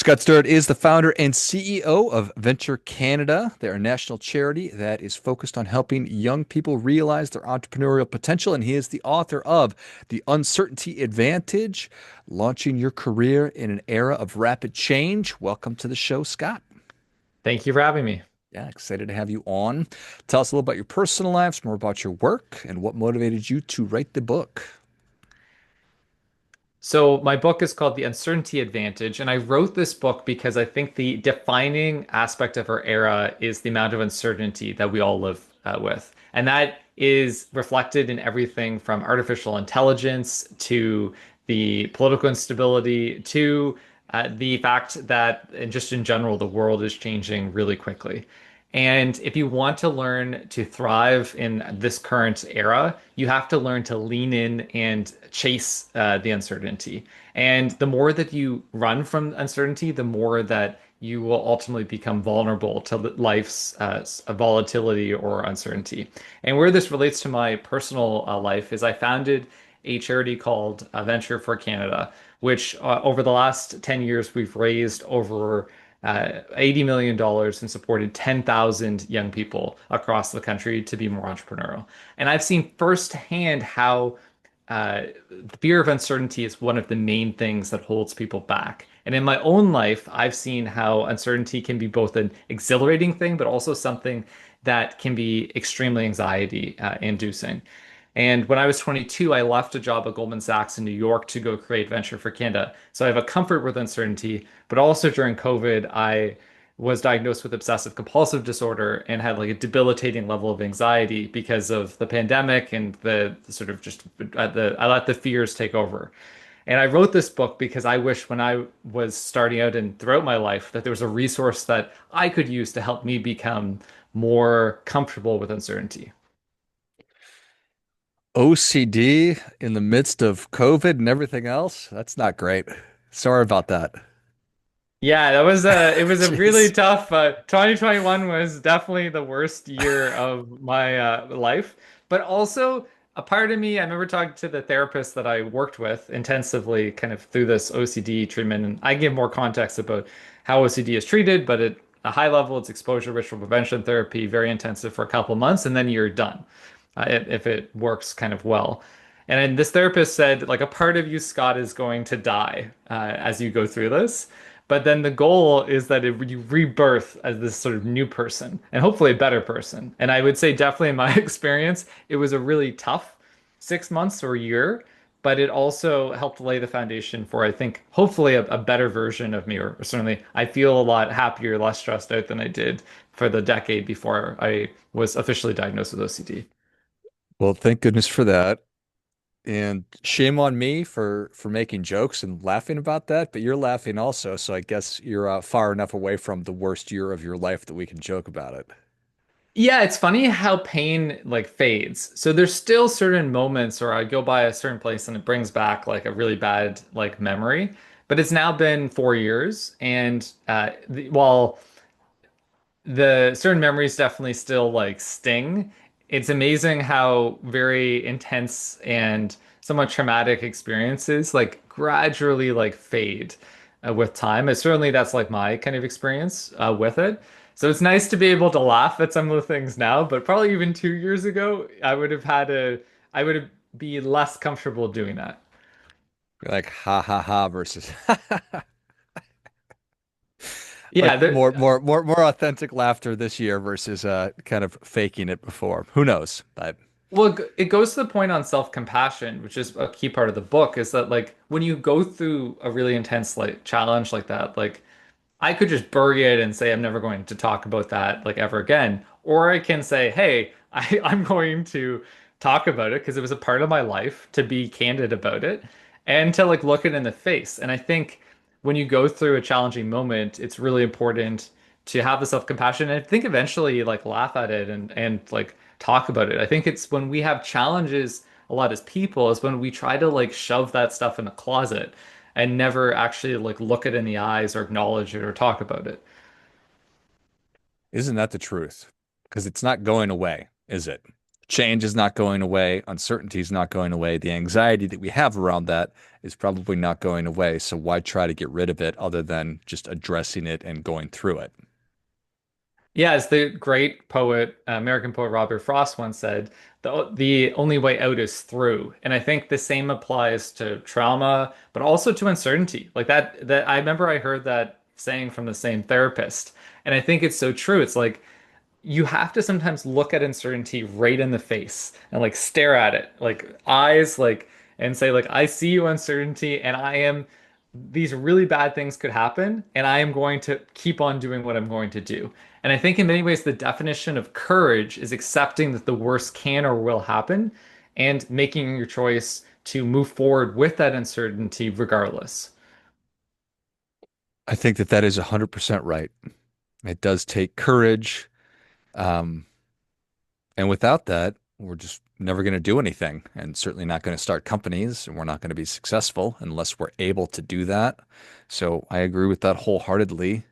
Scott Stirrett is the founder and CEO of Venture Canada. They're a national charity that is focused on helping young people realize their entrepreneurial potential. And he is the author of The Uncertainty Advantage, Launching Your Career in an Era of Rapid Change. Welcome to the show, Scott. Thank you for having me. Yeah, excited to have you on. Tell us a little about your personal lives, more about your work, and what motivated you to write the book. So, my book is called The Uncertainty Advantage, and I wrote this book because I think the defining aspect of our era is the amount of uncertainty that we all live with. And that is reflected in everything from artificial intelligence to the political instability to the fact that, and just in general, the world is changing really quickly. And if you want to learn to thrive in this current era, you have to learn to lean in and chase the uncertainty. And the more that you run from uncertainty, the more that you will ultimately become vulnerable to life's volatility or uncertainty. And where this relates to my personal life is I founded a charity called Venture for Canada, which over the last 10 years, we've raised over $80 million and supported 10,000 young people across the country to be more entrepreneurial. And I've seen firsthand how the fear of uncertainty is one of the main things that holds people back. And in my own life, I've seen how uncertainty can be both an exhilarating thing, but also something that can be extremely anxiety inducing. And when I was 22, I left a job at Goldman Sachs in New York to go create Venture for Canada. So I have a comfort with uncertainty, but also during COVID, I was diagnosed with obsessive compulsive disorder and had like a debilitating level of anxiety because of the pandemic and the sort of just I let the fears take over. And I wrote this book because I wish when I was starting out and throughout my life that there was a resource that I could use to help me become more comfortable with uncertainty. OCD in the midst of COVID and everything else? That's not great. Sorry about that. Yeah, it was a really Jeez. tough 2021 was definitely the worst year of my life. But also a part of me, I remember talking to the therapist that I worked with intensively kind of through this OCD treatment, and I give more context about how OCD is treated, but at a high level, it's exposure ritual prevention therapy, very intensive for a couple months, and then you're done if it works kind of well. And then this therapist said, like, a part of you, Scott, is going to die as you go through this. But then the goal is that you rebirth as this sort of new person and hopefully a better person. And I would say, definitely in my experience, it was a really tough 6 months or a year, but it also helped lay the foundation for, I think, hopefully a better version of me. Or certainly, I feel a lot happier, less stressed out than I did for the decade before I was officially diagnosed with OCD. Well, thank goodness for that. And shame on me for making jokes and laughing about that, but you're laughing also, so I guess you're far enough away from the worst year of your life that we can joke about it. Yeah, it's funny how pain like fades. So there's still certain moments where I go by a certain place and it brings back like a really bad like memory. But it's now been 4 years, and while the certain memories definitely still like sting, it's amazing how very intense and somewhat traumatic experiences like gradually like fade with time. And certainly that's like my kind of experience with it. So it's nice to be able to laugh at some of the things now, but probably even 2 years ago, I would have be less comfortable doing that. Like ha ha ha versus Yeah, like more authentic laughter this year versus kind of faking it before. Who knows? But well, it goes to the point on self-compassion, which is a key part of the book, is that like when you go through a really intense like challenge like that, like I could just bury it and say I'm never going to talk about that like ever again. Or I can say, hey, I'm going to talk about it because it was a part of my life to be candid about it and to like look it in the face. And I think when you go through a challenging moment, it's really important to have the self-compassion and I think eventually like laugh at it and like talk about it. I think it's when we have challenges a lot as people is when we try to like shove that stuff in a closet and never actually like look it in the eyes or acknowledge it or talk about it. isn't that the truth? Because it's not going away, is it? Change is not going away. Uncertainty is not going away. The anxiety that we have around that is probably not going away. So why try to get rid of it other than just addressing it and going through it? Yeah, as the great poet, American poet Robert Frost once said, the only way out is through. And I think the same applies to trauma, but also to uncertainty. Like that I remember I heard that saying from the same therapist. And I think it's so true. It's like you have to sometimes look at uncertainty right in the face and like stare at it, like eyes, like and say, like, I see you uncertainty, and I am these really bad things could happen, and I am going to keep on doing what I'm going to do. And I think in many ways, the definition of courage is accepting that the worst can or will happen and making your choice to move forward with that uncertainty regardless. I think that that is 100% right. It does take courage. Um, and without that, we're just never going to do anything and certainly not going to start companies and we're not going to be successful unless we're able to do that. So I agree with that wholeheartedly.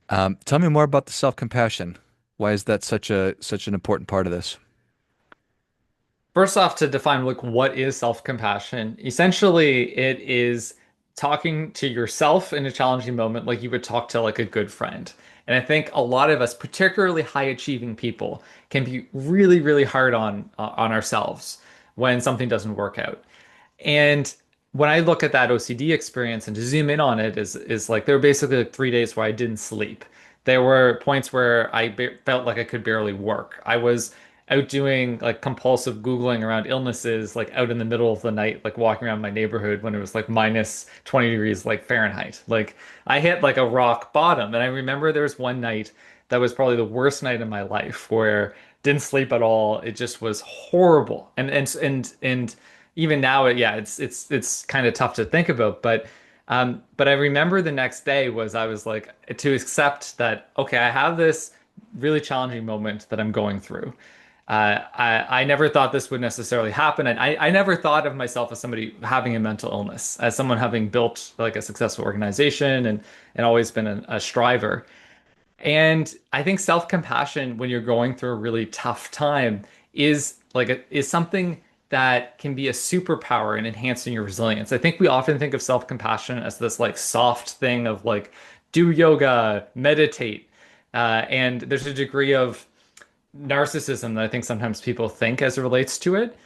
Tell me more about the self-compassion. Why is that such an important part of this? First off, to define like what is self-compassion, essentially it is talking to yourself in a challenging moment like you would talk to like a good friend. And I think a lot of us, particularly high achieving people, can be really, really hard on ourselves when something doesn't work out. And when I look at that OCD experience and to zoom in on it is like there were basically like 3 days where I didn't sleep. There were points where felt like I could barely work. I was out doing like compulsive Googling around illnesses, like out in the middle of the night, like walking around my neighborhood when it was like minus 20 degrees, like Fahrenheit. Like I hit like a rock bottom. And I remember there was one night that was probably the worst night in my life where didn't sleep at all. It just was horrible. And even now, yeah, it's kind of tough to think about. But I remember the next day was I was like to accept that, okay, I have this really challenging moment that I'm going through. I never thought this would necessarily happen, and I never thought of myself as somebody having a mental illness, as someone having built like a successful organization and always been a striver. And I think self-compassion when you're going through a really tough time is something that can be a superpower in enhancing your resilience. I think we often think of self-compassion as this like soft thing of like do yoga, meditate, and there's a degree of narcissism that I think sometimes people think as it relates to it.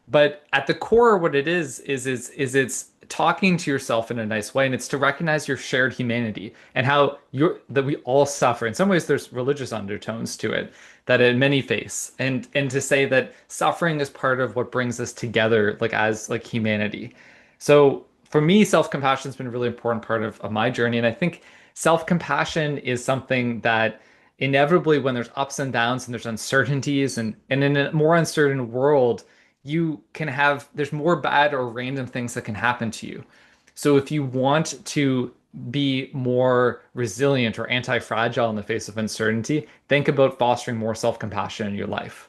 But at the core, what it is it's talking to yourself in a nice way, and it's to recognize your shared humanity and how you're that we all suffer. In some ways, there's religious undertones to it that many face, and to say that suffering is part of what brings us together, like as like humanity. So for me, self-compassion has been a really important part of my journey, and I think self-compassion is something that inevitably when there's ups and downs and there's uncertainties and in a more uncertain world you can have there's more bad or random things that can happen to you. So if you want to be more resilient or anti-fragile in the face of uncertainty, think about fostering more self-compassion in your life.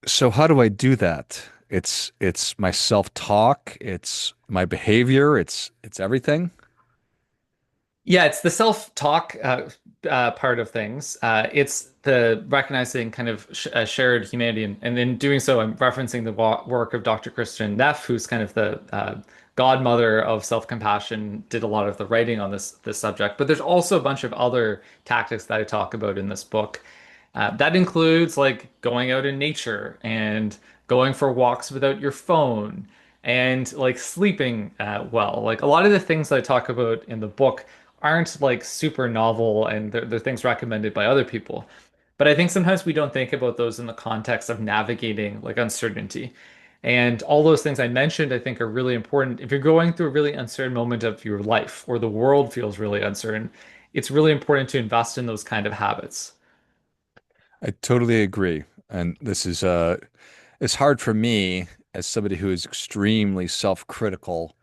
So how do I do that? It's my self-talk, it's my behavior, it's everything. Yeah, it's the self-talk part of things. It's the recognizing kind of shared humanity, and in doing so, I'm referencing the work of Dr. Christian Neff, who's kind of the godmother of self-compassion, did a lot of the writing on this subject. But there's also a bunch of other tactics that I talk about in this book. That includes like going out in nature and going for walks without your phone and like sleeping well. Like a lot of the things that I talk about in the book aren't like super novel and they're things recommended by other people. But I think sometimes we don't think about those in the context of navigating like uncertainty. And all those things I mentioned, I think are really important. If you're going through a really uncertain moment of your life or the world feels really uncertain, it's really important to invest in those kind of habits. I totally agree. And this is it's hard for me as somebody who is extremely self-critical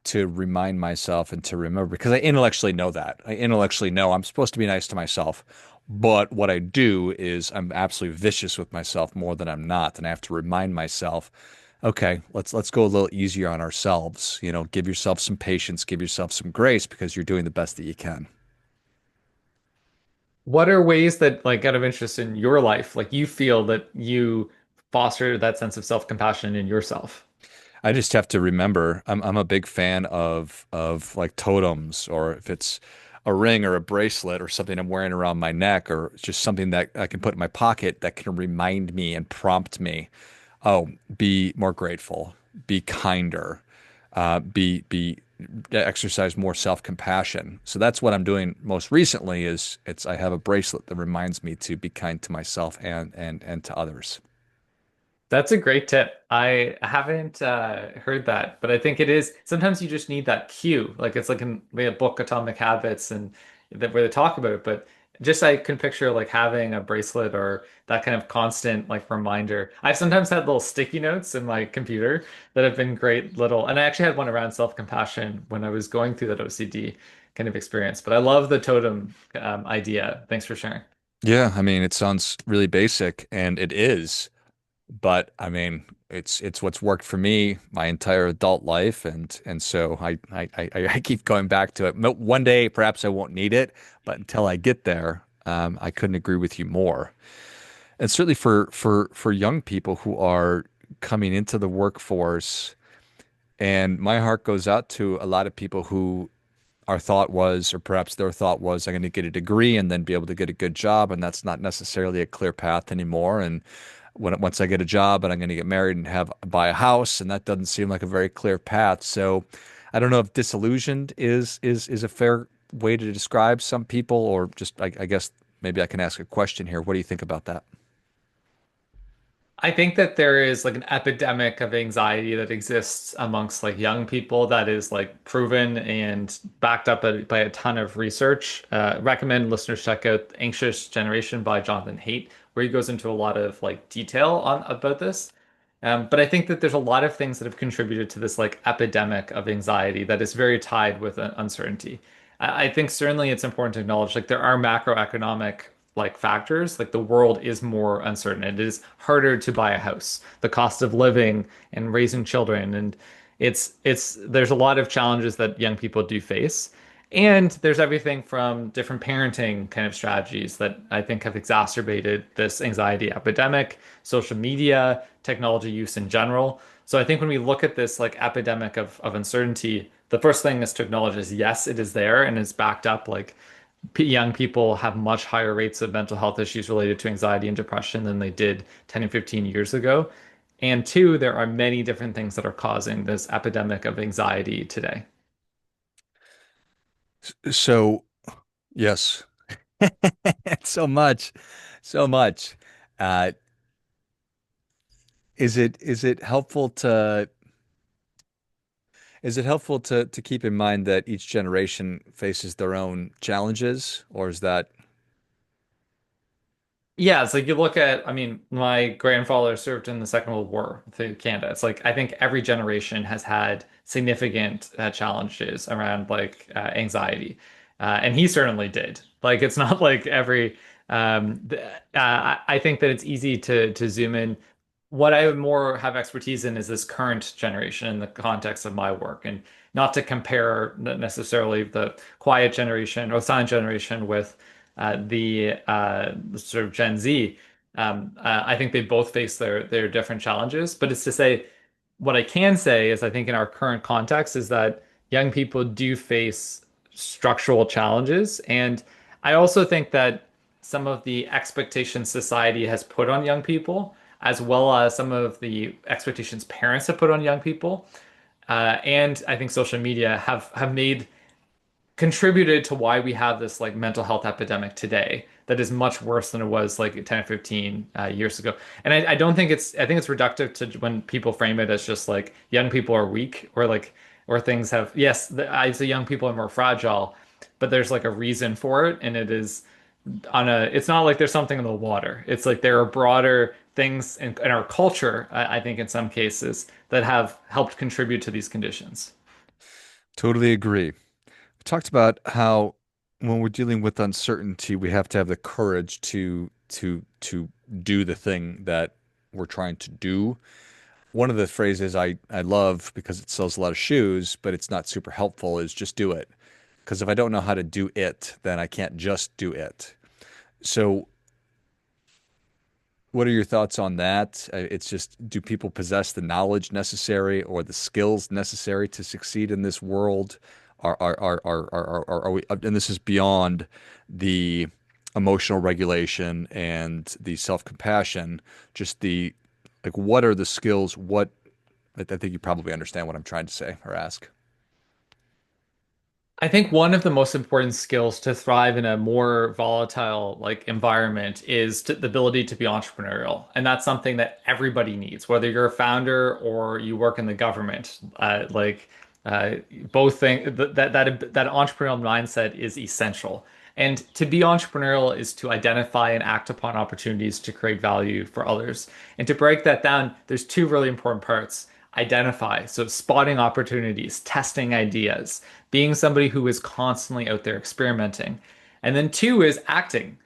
to remind myself and to remember because I intellectually know that. I intellectually know I'm supposed to be nice to myself. But what I do is I'm absolutely vicious with myself more than I'm not. And I have to remind myself, okay, let's go a little easier on ourselves. You know, give yourself some patience, give yourself some grace because you're doing the best that you can. What are ways that, like, out of interest in your life, like you feel that you foster that sense of self-compassion in yourself? I just have to remember I'm a big fan of like totems, or if it's a ring or a bracelet or something I'm wearing around my neck, or just something that I can put in my pocket that can remind me and prompt me, oh, be more grateful, be kinder, be exercise more self-compassion. So that's what I'm doing most recently is it's I have a bracelet that reminds me to be kind to myself and to others. That's a great tip. I haven't heard that, but I think it is. Sometimes you just need that cue. Like it's like in the book Atomic Habits and that where they talk about it. But just I can picture like having a bracelet or that kind of constant like reminder. I've sometimes had little sticky notes in my computer that have been great little, and I actually had one around self-compassion when I was going through that OCD kind of experience. But I love the totem idea. Thanks for sharing. Yeah, I mean, it sounds really basic, and it is. But I mean, it's what's worked for me my entire adult life, and so I keep going back to it. One day, perhaps I won't need it, but until I get there, I couldn't agree with you more. And certainly for young people who are coming into the workforce, and my heart goes out to a lot of people who our thought was, or perhaps their thought was, I'm going to get a degree and then be able to get a good job, and that's not necessarily a clear path anymore. And once I get a job and I'm going to get married and have buy a house, and that doesn't seem like a very clear path. So I don't know if disillusioned is a fair way to describe some people, or just I guess maybe I can ask a question here. What do you think about that? I think that there is like an epidemic of anxiety that exists amongst like young people that is like proven and backed up by a ton of research. Recommend listeners check out Anxious Generation by Jonathan Haidt, where he goes into a lot of like detail on about this. But I think that there's a lot of things that have contributed to this like epidemic of anxiety that is very tied with uncertainty. I think certainly it's important to acknowledge like there are macroeconomic like factors, like the world is more uncertain. It is harder to buy a house, the cost of living and raising children, and it's there's a lot of challenges that young people do face. And there's everything from different parenting kind of strategies that I think have exacerbated this anxiety epidemic, social media, technology use in general. So I think when we look at this like epidemic of uncertainty, the first thing is to acknowledge is yes, it is there and is backed up. Like young people have much higher rates of mental health issues related to anxiety and depression than they did 10 and 15 years ago. And two, there are many different things that are causing this epidemic of anxiety today. So yes, so much, so much. Uh, is it helpful to is it helpful to keep in mind that each generation faces their own challenges, or is that Yeah, it's like you look at, I mean, my grandfather served in the Second World War through Canada. It's like I think every generation has had significant challenges around like anxiety, and he certainly did. Like it's not like every. I think that it's easy to zoom in. What I more have expertise in is this current generation in the context of my work, and not to compare necessarily the quiet generation or silent generation with the sort of Gen Z. I think they both face their different challenges, but it's to say what I can say is I think in our current context is that young people do face structural challenges, and I also think that some of the expectations society has put on young people, as well as some of the expectations parents have put on young people, and I think social media have made contributed to why we have this like mental health epidemic today that is much worse than it was like 10 or 15 years ago. And I don't think I think it's reductive to when people frame it as just like young people are weak or like, or things have, yes, I'd say young people are more fragile, but there's like a reason for it. And it is it's not like there's something in the water. It's like there are broader things in our culture, I think in some cases, that have helped contribute to these conditions. totally agree? We talked about how when we're dealing with uncertainty, we have to have the courage to do the thing that we're trying to do. One of the phrases I love because it sells a lot of shoes, but it's not super helpful, is just do it. Because if I don't know how to do it, then I can't just do it. So what are your thoughts on that? It's just, do people possess the knowledge necessary or the skills necessary to succeed in this world? Are we, and this is beyond the emotional regulation and the self-compassion, just the, like, what are the skills? I think you probably understand what I'm trying to say or ask. I think one of the most important skills to thrive in a more volatile like environment is the ability to be entrepreneurial. And that's something that everybody needs, whether you're a founder or you work in the government. Uh, both thing that entrepreneurial mindset is essential. And to be entrepreneurial is to identify and act upon opportunities to create value for others. And to break that down, there's two really important parts. Identify, so spotting opportunities, testing ideas, being somebody who is constantly out there experimenting. And then two is acting,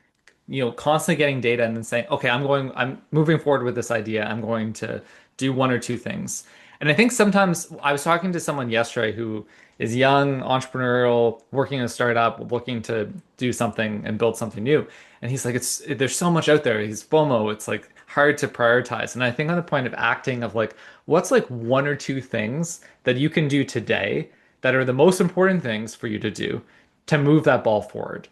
constantly getting data and then saying, okay, I'm moving forward with this idea. I'm going to do one or two things. And I think sometimes I was talking to someone yesterday who is young, entrepreneurial, working in a startup, looking to do something and build something new. And he's like, there's so much out there. He's FOMO. It's like hard to prioritize. And I think on the point of acting of like, what's like one or two things that you can do today that are the most important things for you to do to move that ball forward.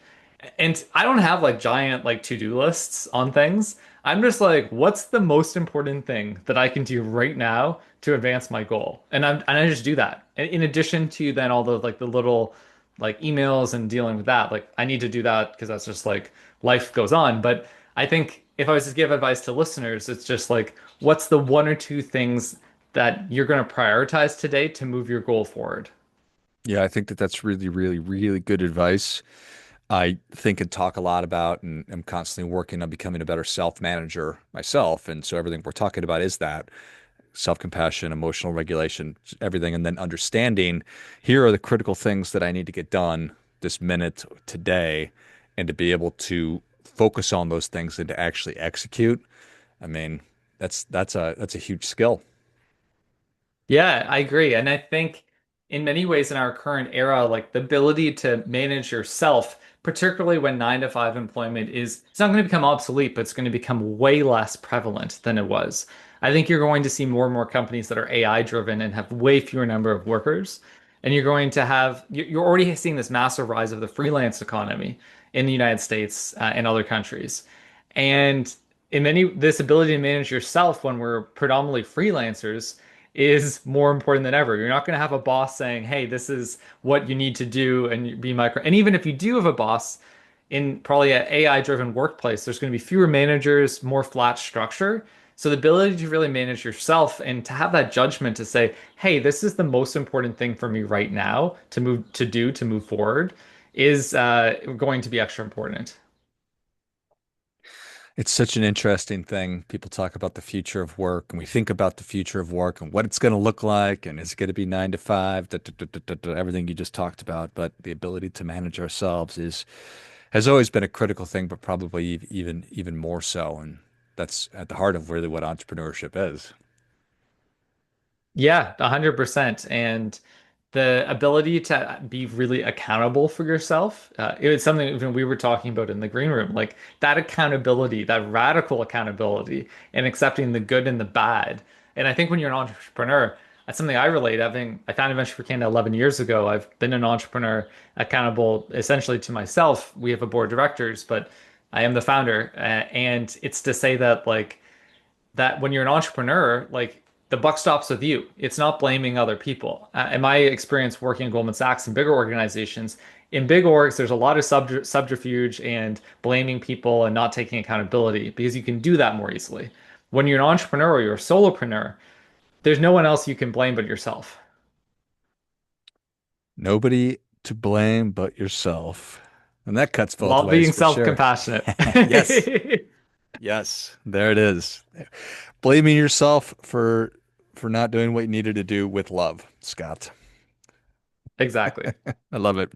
And I don't have like giant like to-do lists on things. I'm just like, what's the most important thing that I can do right now to advance my goal? And I just do that. In addition to then all the like the little like emails and dealing with that, like I need to do that because that's just like life goes on. But I think if I was to give advice to listeners, it's just like, what's the one or two things that you're going to prioritize today to move your goal forward? Yeah, I think that that's really, really, really good advice. I think and talk a lot about, and I'm constantly working on becoming a better self-manager myself. And so everything we're talking about is that self-compassion, emotional regulation, everything, and then understanding here are the critical things that I need to get done this minute today, and to be able to focus on those things and to actually execute. I mean, that's a huge skill. Yeah, I agree. And I think in many ways in our current era, like the ability to manage yourself, particularly when 9 to 5 employment is, it's not going to become obsolete, but it's going to become way less prevalent than it was. I think you're going to see more and more companies that are AI driven and have way fewer number of workers. And you're going to have, you're already seeing this massive rise of the freelance economy in the United States and other countries. And in many, this ability to manage yourself when we're predominantly freelancers is more important than ever. You're not going to have a boss saying, "Hey, this is what you need to do," and be micro. And even if you do have a boss in probably an AI-driven workplace, there's going to be fewer managers, more flat structure. So the ability to really manage yourself and to have that judgment to say, "Hey, this is the most important thing for me right now to move forward," is going to be extra important. It's such an interesting thing. People talk about the future of work, and we think about the future of work and what it's going to look like, and is it going to be 9 to 5, everything you just talked about. But the ability to manage ourselves is has always been a critical thing, but probably even more so. And that's at the heart of really what entrepreneurship is. Yeah, 100%. And the ability to be really accountable for yourself, it was something even we were talking about in the green room, like that accountability, that radical accountability, and accepting the good and the bad. And I think when you're an entrepreneur, that's something I relate. I founded Venture for Canada 11 years ago. I've been an entrepreneur, accountable essentially to myself. We have a board of directors, but I am the founder. And it's to say that like that when you're an entrepreneur, like the buck stops with you. It's not blaming other people. In my experience working at Goldman Sachs and bigger organizations, in big orgs, there's a lot of subterfuge and blaming people and not taking accountability because you can do that more easily. When you're an entrepreneur or you're a solopreneur, there's no one else you can blame but yourself. Nobody to blame but yourself. And that cuts both Love ways being for sure. self-compassionate. Yes. Yes. There it is. Blaming yourself for not doing what you needed to do with love, Scott. Exactly. I love it.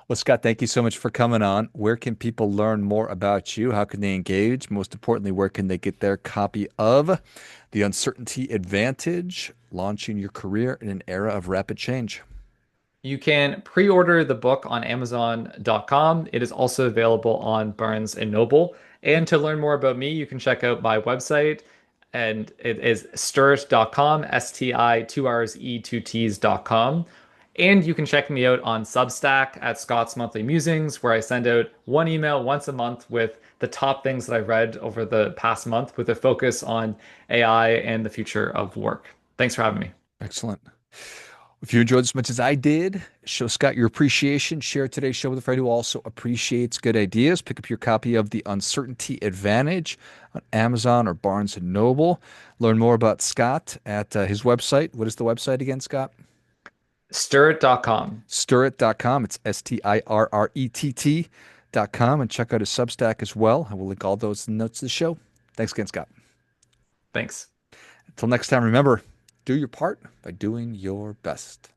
Well, Scott, thank you so much for coming on. Where can people learn more about you? How can they engage? Most importantly, where can they get their copy of The Uncertainty Advantage, Launching Your Career in an Era of Rapid Change? You can pre-order the book on Amazon.com. It is also available on Barnes and Noble. And to learn more about me, you can check out my website, and it is stirrett.com, STI, two R's, E, two T's.com. And you can check me out on Substack at Scott's Monthly Musings, where I send out one email once a month with the top things that I've read over the past month with a focus on AI and the future of work. Thanks for having me. Excellent. If you enjoyed as much as I did, show Scott your appreciation. Share today's show with a friend who also appreciates good ideas. Pick up your copy of The Uncertainty Advantage on Amazon or Barnes& and Noble. Learn more about Scott at his website. What is the website again, Scott? Stirrett.com. Stirrett.com. It's Stirrett.com. And check out his Substack as well. I will link all those in the notes of the show. Thanks again, Scott. Thanks. Until next time, remember, do your part by doing your best.